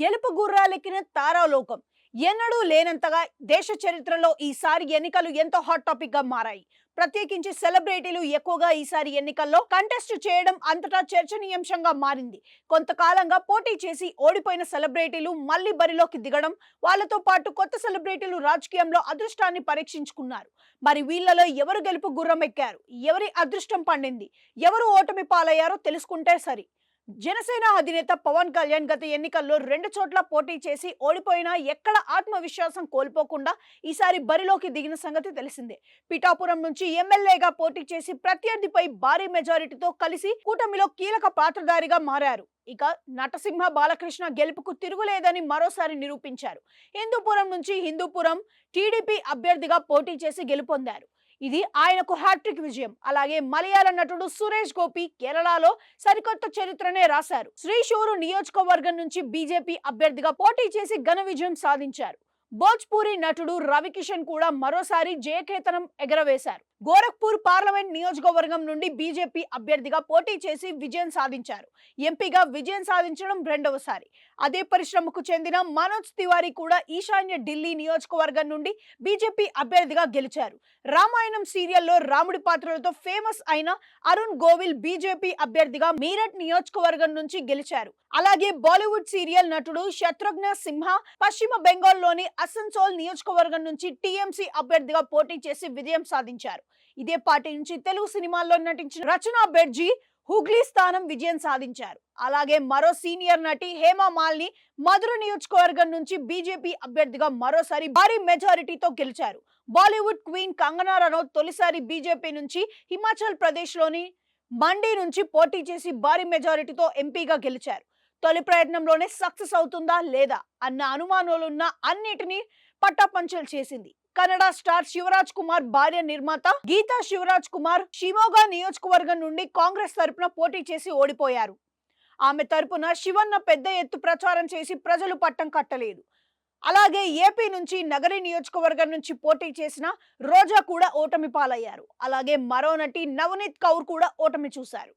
గెలుపు గుర్రాలెక్కిన తారాలోకం ఎన్నడూ లేనంతగా దేశ చరిత్రలో ఈసారి ఎన్నికలు ఎంతో హాట్ టాపిక్ గా మారాయి. ప్రత్యేకించి సెలబ్రిటీలు ఎక్కువగా ఈసారి ఎన్నికల్లో కంటెస్ట్ చేయడం అంతటా చర్చనీయాంశంగా మారింది. కొంతకాలంగా పోటీ చేసి ఓడిపోయిన సెలబ్రిటీలు మళ్లీ బరిలోకి దిగడం, వాళ్ళతో పాటు కొత్త సెలబ్రిటీలు రాజకీయంలో అదృష్టాన్ని పరీక్షించుకున్నారు. మరి వీళ్ళలో ఎవరు గెలుపు గుర్రం ఎక్కారు, ఎవరి అదృష్టం పండింది, ఎవరు ఓటమి పాలయ్యారో తెలుసుకుంటే సరి. జనసేన అధినేత పవన్ కళ్యాణ్ గత ఎన్నికల్లో 2 చోట్ల పోటీ చేసి ఓడిపోయినా ఎక్కడ ఆత్మవిశ్వాసం కోల్పోకుండా ఈసారి బరిలోకి దిగిన సంగతి తెలిసిందే. పిఠాపురం నుంచి ఎమ్మెల్యేగా పోటీ చేసి ప్రత్యర్థిపై భారీ మెజారిటీతో కలిసి కూటమిలో కీలక పాత్రధారిగా మారారు. ఇక నటసింహ బాలకృష్ణ గెలుపుకు తిరుగులేదని మరోసారి నిరూపించారు. హిందూపురం టీడీపీ అభ్యర్థిగా పోటీ చేసి గెలుపొందారు. ఇది ఆయనకు హ్యాట్రిక్ విజయం. అలాగే మలయాళ నటుడు సురేష్ గోపి కేరళలో సరికొత్త చరిత్రనే రాశారు. శ్రీశూరు నియోజకవర్గం నుంచి బీజేపీ అభ్యర్థిగా పోటీ చేసి ఘన విజయం సాధించారు. భోజ్పూరి నటుడు రవికిషన్ కూడా మరోసారి జయకేతనం ఎగరవేశారు. గోరఖ్పూర్ పార్లమెంట్ నియోజకవర్గం నుండి బీజేపీ అభ్యర్థిగా పోటీ చేసి విజయం సాధించారు. ఎంపీగా విజయం సాధించడం రెండవసారి. అదే పరిశ్రమకు చెందిన మనోజ్ తివారీ కూడా ఈశాన్య ఢిల్లీ నియోజకవర్గం నుండి బీజేపీ అభ్యర్థిగా గెలిచారు. రామాయణం సీరియల్లో రాముడి పాత్రలతో ఫేమస్ అయిన అరుణ్ గోవిల్ బీజేపీ అభ్యర్థిగా మీరట్ నియోజకవర్గం నుంచి గెలిచారు. అలాగే బాలీవుడ్ సీరియల్ నటుడు శత్రుఘ్న సిన్హా పశ్చిమ బెంగాల్లోని అసన్సోల్ నియోజకవర్గం నుంచి టీఎంసీ అభ్యర్థిగా పోటీ చేసి విజయం సాధించారు. ఇదే పార్టీ నుంచి తెలుగు సినిమాల్లో నటించిన రచనా బెర్జీ హుగ్లీ స్థానం విజయం సాధించారు. అలాగే మరో సీనియర్ నటి హేమా మాలిని మధుర నియోజకవర్గం నుంచి బీజేపీ అభ్యర్థిగా మరోసారి భారీ మెజారిటీతో గెలిచారు. బాలీవుడ్ క్వీన్ కంగనా రనౌత్ తొలిసారి బీజేపీ నుంచి హిమాచల్ ప్రదేశ్ లోని మండి నుంచి పోటీ చేసి భారీ మెజారిటీతో ఎంపీగా గెలిచారు. తొలి ప్రయత్నంలోనే సక్సెస్ అవుతుందా లేదా అన్న అనుమానాలున్న అన్నిటినీ పట్టాపంచలు చేసింది. కన్నడ స్టార్ శివరాజ్ కుమార్ భార్య నిర్మాత గీతా శివరాజ్ కుమార్ షిమోగా నియోజకవర్గం నుండి కాంగ్రెస్ తరపున పోటీ చేసి ఓడిపోయారు. ఆమె తరపున శివన్న పెద్ద ఎత్తు ప్రచారం చేసి ప్రజలు పట్టం కట్టలేదు. అలాగే ఏపీ నుంచి నగరి నియోజకవర్గం నుంచి పోటీ చేసిన రోజా కూడా ఓటమి పాలయ్యారు. అలాగే మరో నటి నవనీత్ కౌర్ కూడా ఓటమి చూశారు.